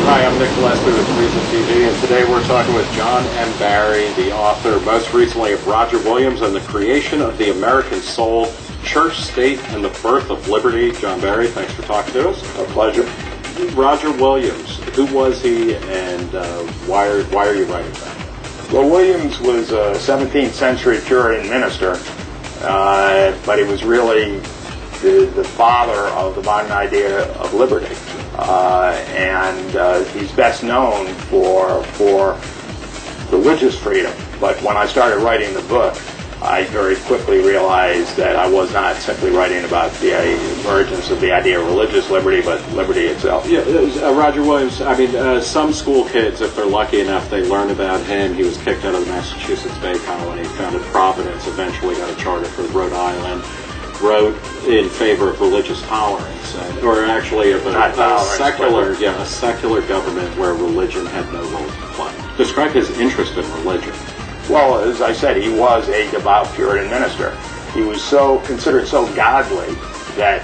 Hi, I'm Nick Gillespie with Reason TV, and today we're talking with John M. Barry, the author, most recently of Roger Williams and the Creation of the American Soul, Church, State, and the Birth of Liberty. John Barry, thanks for talking to us. A pleasure. Roger Williams, who was he, and why are you writing about him? Well, Williams was a 17th century Puritan minister, but he was really the father of the modern idea of liberty. And he's best known for religious freedom. But when I started writing the book, I very quickly realized that I was not simply writing about the emergence of the idea of religious liberty, but liberty itself. Yeah, Roger Williams, I mean, some school kids, if they're lucky enough, they learn about him. He was kicked out of the Massachusetts Bay Colony, founded Providence, eventually got a charter for Rhode Island, wrote in favor of religious tolerance, or actually of a secular government where religion had no role to play. Describe his interest in religion. Well, as I said, he was a devout Puritan minister. He was considered so godly that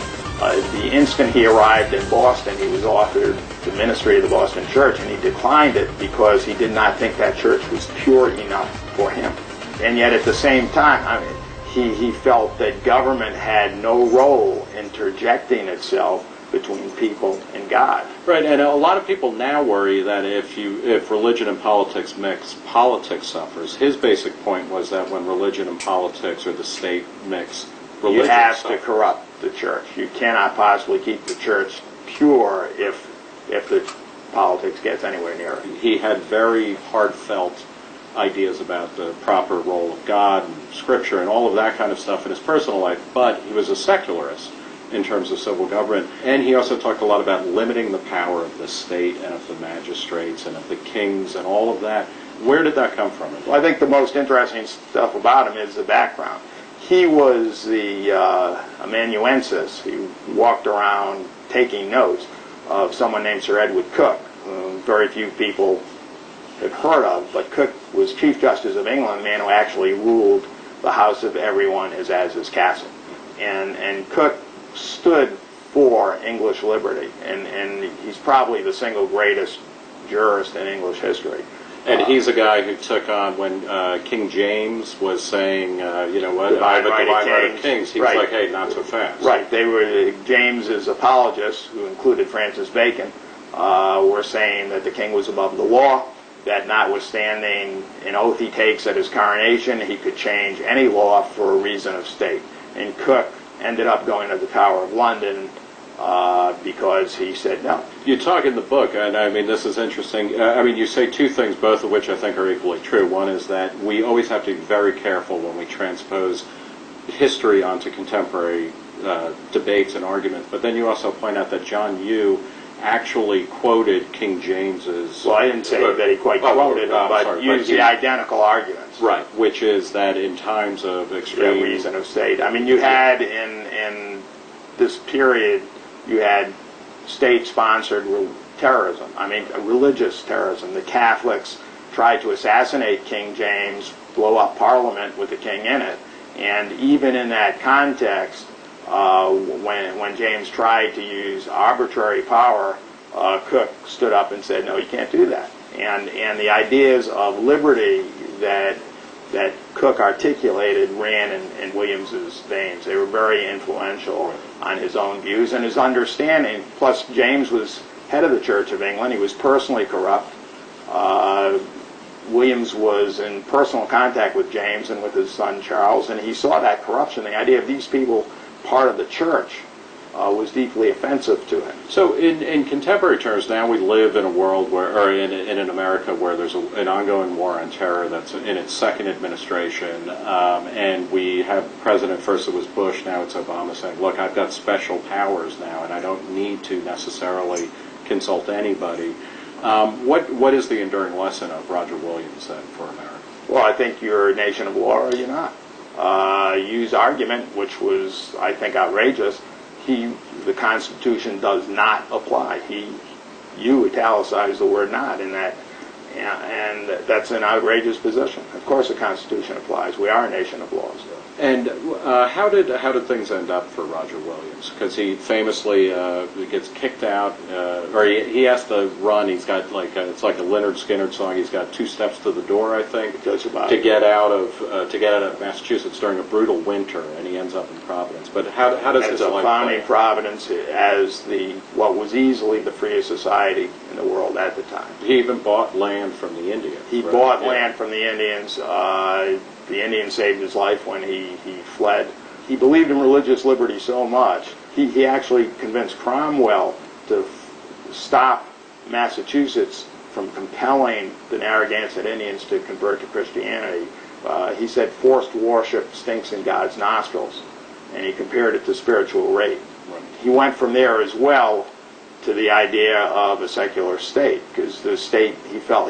the instant he arrived in Boston, he was offered the ministry of the Boston Church, and he declined it because he did not think that church was pure enough for him. And yet at the same time, he felt that government had no role interjecting itself between people and God. Right, and a lot of people now worry that if religion and politics mix, politics suffers. His basic point was that when religion and politics or the state mix, religion you have suffers. to corrupt the church. You cannot possibly keep the church pure if the politics gets anywhere near it. He had very heartfelt ideas about the proper role of God and Scripture and all of that kind of stuff in his personal life, but he was a secularist in terms of civil government, and he also talked a lot about limiting the power of the state and of the magistrates and of the kings and all of that. Where did that come from? Well, I think the most interesting stuff about him is the background. He was the amanuensis. He walked around taking notes of someone named Sir Edward Coke, whom very few people had heard of, but Coke was Chief Justice of England, the man who actually ruled the house of everyone is as his castle. And Coke stood for English liberty, and he's probably the single greatest jurist in English history. And he's a guy who took on when King James was saying, you know what, I have a divine right of kings. He was like, hey, not so fast. Right. They were James's apologists, who included Francis Bacon, were saying that the king was above the law, that notwithstanding an oath he takes at his coronation, he could change any law for a reason of state. And Coke ended up going to the Tower of London because he said no. You talk in the book, and I mean, this is interesting. I mean, you say two things, both of which I think are equally true. One is that we always have to be very careful when we transpose history onto contemporary debates and arguments. But then you also point out that John Yoo actually quoted King James's... Well, I didn't say that he quite quoted him, but used the identical arguments. Right, which is that in times of extreme... reason of state. I mean, you had in this period, you had state-sponsored terrorism. I mean, religious terrorism. The Catholics tried to assassinate King James, blow up Parliament with the king in it. And even in that context, when James tried to use arbitrary power, Cook stood up and said, no, you can't do that. And the ideas of liberty that Cook articulated ran in Williams's veins. They were very influential on his own views and his understanding. Plus, James was head of the Church of England. He was personally corrupt. Williams was in personal contact with James and with his son Charles, and he saw that corruption. The idea of these people part of the church was deeply offensive to him. So in contemporary terms, now we live in a world where, or in America, where there's an ongoing war on terror that's in its second administration, and we have President, first it was Bush, now it's Obama, saying, look, I've got special powers now, and I don't need to necessarily consult anybody. What is the enduring lesson of Roger Williams then for America? Well, I think you're a nation of law or you're not. Hughes' argument, which was, I think, outrageous, the Constitution does not apply. You italicized the word "not" in that, and that's an outrageous position. Of course, the Constitution applies. We are a nation of laws. And how did things end up for Roger Williams? Because he famously gets kicked out, or he has to run. He's got it's like a Leonard Skinner song. He's got 2 steps to the door, I think, to get out of Massachusetts during a brutal winter, and he ends up in Providence. But how does his life founding Providence as what was easily the freest society in the world at the time? He even bought land from the Indians. He bought land from the Indians. The Indians saved his life when he fled. He believed in religious liberty so much, he actually convinced Cromwell to stop Massachusetts from compelling the Narragansett Indians to convert to Christianity. He said forced worship stinks in God's nostrils, and he compared it to spiritual rape. He went from there as well to the idea of a secular state, because the state,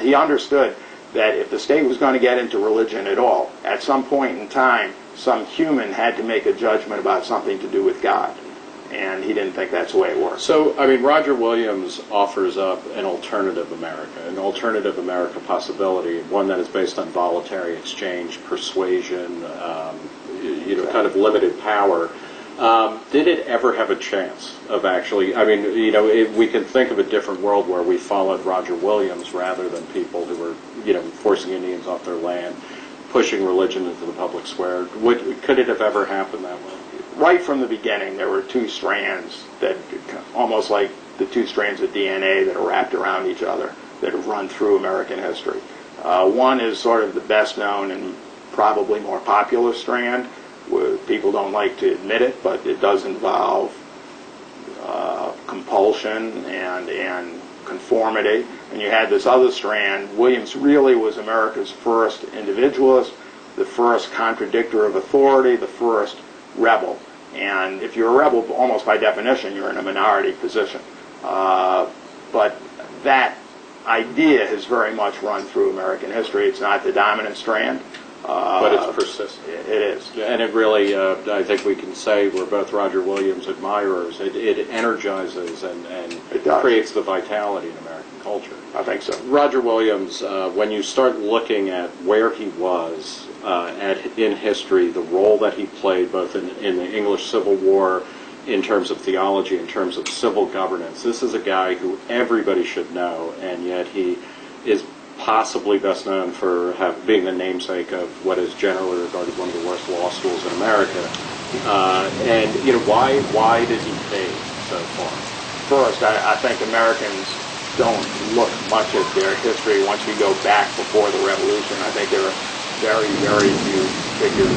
he understood that if the state was going to get into religion at all, at some point in time, some human had to make a judgment about something to do with God. And he didn't think that's the way it worked. So, I mean, Roger Williams offers up an alternative America possibility, one that is based on voluntary exchange, persuasion, kind of limited power. Did it ever have a chance of actually, I mean, we can think of a different world where we followed Roger Williams rather than people who were, forcing Indians off their land, pushing religion into the public square. Could it have ever happened that way? Right from the beginning, there were 2 strands that, almost like the 2 strands of DNA that are wrapped around each other, that have run through American history. One is sort of the best known and probably more popular strand. People don't like to admit it, but it does involve compulsion and conformity. And you had this other strand. Williams really was America's first individualist, the first contradictor of authority, the first rebel. And if you're a rebel, almost by definition, you're in a minority position. But that idea has very much run through American history. It's not the dominant strand. But it's persistent. It is. And it really, I think we can say we're both Roger Williams admirers. It energizes and creates the vitality in American culture. I think so. Roger Williams, when you start looking at where he was in history, the role that he played both in the English Civil War, in terms of theology, in terms of civil governance, this is a guy who everybody should know, and yet he is possibly best known for being the namesake of what is generally regarded one of the worst law schools in America. And why did he fade so far? First, I think Americans don't look much at their history once we go back before the Revolution. I think there are very, very few figures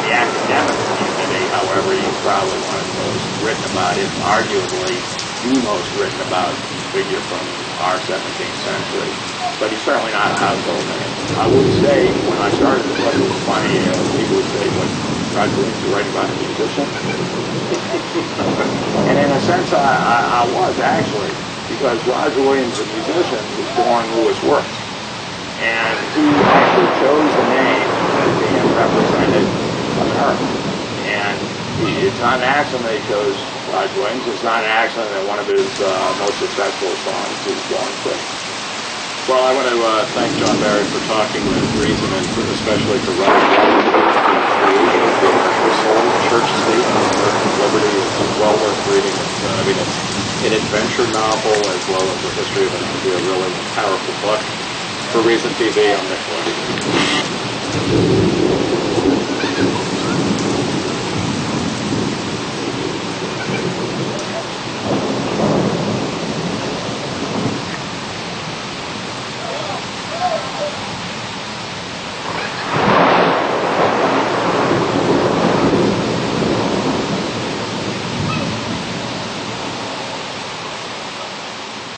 the academic community, however, he's probably one of the most written about, if arguably the most written about figure from our 17th century. But he's certainly not a household name. I would say, when I started the book, it was funny, people would say, what, Roger Williams, you're writing about a musician? And in a sense, I was, actually, because Roger Williams, the musician, was born Louis Worth. And he actually chose the name that to him represented America. And it's not an accident that he chose Roger Williams. It's not an accident that one of his most successful songs is Born Free. Well, I want to thank John Barry for talking with reason and especially for writing the creation of the American soul, church state, and American liberty. It's well worth reading. It's an adventure novel as well as a history of an idea, really powerful book. For Reason TV, I'm Nicholas.